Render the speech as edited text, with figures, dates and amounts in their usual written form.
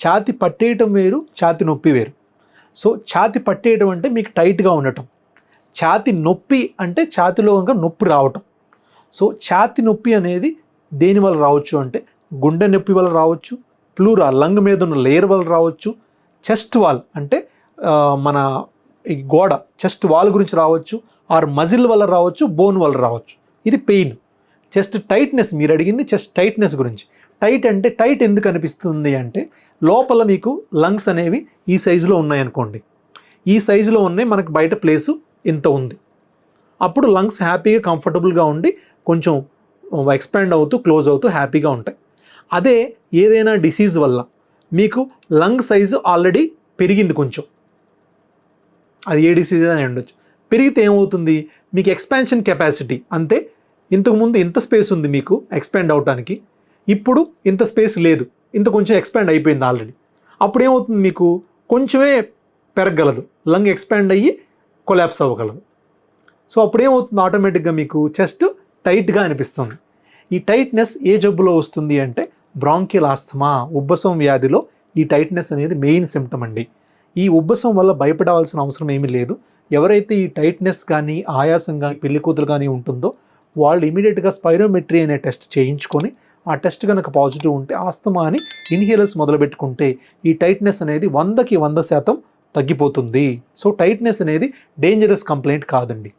ఛాతి పట్టేయటం వేరు, ఛాతి నొప్పి వేరు. సో ఛాతి పట్టేయటం అంటే మీకు టైట్గా ఉండటం, ఛాతి నొప్పి అంటే ఛాతిలో ఇంకా నొప్పి రావటం. సో ఛాతి నొప్పి అనేది దేని వల్ల రావచ్చు అంటే గుండె నొప్పి వల్ల రావచ్చు, ప్లూరా లంగ్ మీద ఉన్న లేయర్ వల్ల రావచ్చు, చెస్ట్ వాల్ అంటే మన ఈ గోడ చెస్ట్ వాల్ గురించి రావచ్చు, ఆర్ మజిల్ వల్ల రావచ్చు, బోన్ వల్ల రావచ్చు. ఇది పెయిన్. చెస్ట్ టైట్నెస్, మీరు అడిగింది చెస్ట్ టైట్నెస్ గురించి. టైట్ అంటే టైట్ ఎందుకు అనిపిస్తుంది అంటే లోపల మీకు లంగ్స్ అనేవి ఈ సైజులో ఉన్నాయనుకోండి, ఈ సైజులో ఉన్నాయి, మనకు బయట ప్లేసు ఇంత ఉంది. అప్పుడు లంగ్స్ హ్యాపీగా కంఫర్టబుల్గా ఉండి కొంచెం ఎక్స్పాండ్ అవుతూ క్లోజ్ అవుతూ హ్యాపీగా ఉంటాయి. అదే ఏదైనా డిసీజ్ వల్ల మీకు లంగ్ సైజు ఆల్రెడీ పెరిగింది కొంచెం, అది ఏ డిసీజ్ అని ఉండొచ్చు, పెరిగితే ఏమవుతుంది, మీకు ఎక్స్పాన్షన్ కెపాసిటీ అంతే. ఇంతకుముందు ఇంత స్పేస్ ఉంది మీకు ఎక్స్పాండ్ అవడానికి, ఇప్పుడు ఇంత స్పేస్ లేదు, ఇంత కొంచెం ఎక్స్పాండ్ అయిపోయింది ఆల్రెడీ. అప్పుడు ఏమవుతుంది, మీకు కొంచెమే పెరగగలదు, లంగ్ ఎక్స్పాండ్ అయ్యి కొలాప్స్ అవ్వగలదు. సో అప్పుడు ఏమవుతుంది, ఆటోమేటిక్గా మీకు చెస్ట్ టైట్గా అనిపిస్తుంది. ఈ టైట్నెస్ ఏ జబ్బులో వస్తుంది అంటే బ్రాంకియల్ ఆస్తమా, ఉబ్బసం వ్యాధిలో ఈ టైట్నెస్ అనేది మెయిన్ సిమ్టమ్ అండి. ఈ ఉబ్బసం వల్ల భయపడాల్సిన అవసరం ఏమీ లేదు. ఎవరైతే ఈ టైట్నెస్ కానీ ఆయాసం కానీ పెళ్లి కూతురు కానీ ఉంటుందో వాళ్ళు ఇమీడియట్గా స్పైరోమెట్రీ అనే టెస్ట్ చేయించుకొని ఆ టెస్ట్ కనుక పాజిటివ్ ఉంటే ఆస్తమా అని ఇన్హేలర్స్ మొదలుపెట్టుకుంటే ఈ టైట్నెస్ అనేది 100% తగ్గిపోతుంది. సో టైట్నెస్ అనేది డేంజరస్ కంప్లైంట్ కాదండి.